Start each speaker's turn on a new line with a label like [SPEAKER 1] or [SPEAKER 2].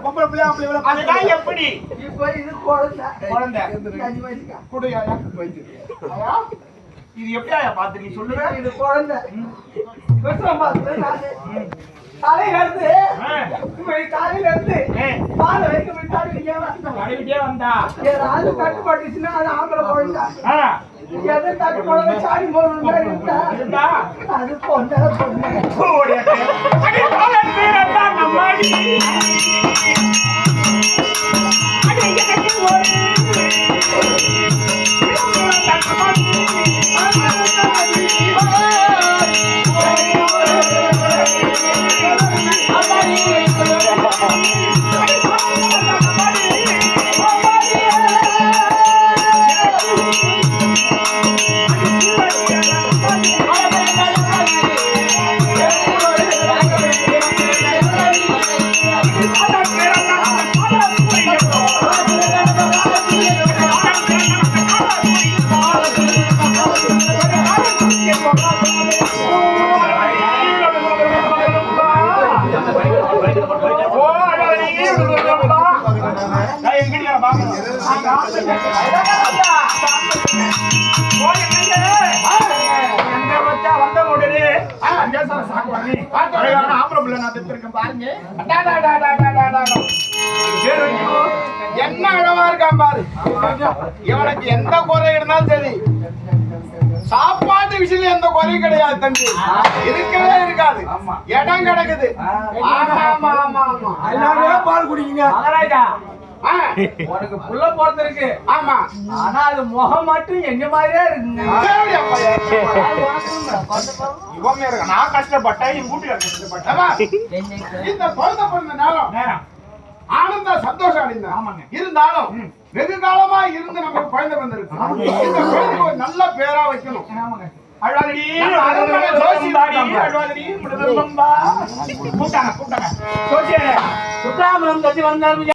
[SPEAKER 1] பொம்பளை பிள்ளை அப்படி அதுதான் எப்படி
[SPEAKER 2] இப்ப இது குழந்தை
[SPEAKER 1] குழந்தை
[SPEAKER 2] 5 வயசுக்கா
[SPEAKER 1] குடுயா இது எப்படியா பாத்து நீ சொல்லுற
[SPEAKER 2] இது குழந்தை விஷம் பார்த்து நானு தலையில இருந்து காலையில இருந்து பால் வைக்க விட்டாடிட்டே வந்தா ஏதாவது கட்டுப்பட்டுச்சுன்னா அது ஆம்பளை குழந்தை எதை தட்டுப்பட சாடி போடுறா அது பொண்ணு
[SPEAKER 1] என்ன அழவா இருக்கான் பாரு இவனுக்கு எந்த குறை இருந்தாலும் சரி சாப்பாட்டு விஷயம் எந்த குறையும் கிடையாது தம்பி இருக்கவே இருக்காது இடம் கிடக்குது
[SPEAKER 2] எல்லாமே பால் குடிக்குங்க உனக்கு புள்ள போறது இருக்கு
[SPEAKER 1] ஆமா
[SPEAKER 2] ஆனா அது முகம் மட்டும் எங்க மாதிரியே இருக்குங்க
[SPEAKER 1] நான் கஷ்டப்பட்டேன் என் வீட்டுல கஷ்டப்பட்டேன் இந்த குழந்தை பிறந்த நேரம் ஆனந்த சந்தோஷம் அடைந்தேன் இருந்தாலும் வெகு காலமா இருந்து நமக்கு குழந்தை வந்திருக்கு இந்த குழந்தைக்கு ஒரு நல்ல பேரா வைக்கணும்
[SPEAKER 2] சுத்தாமலம் தட்டி வந்தாரு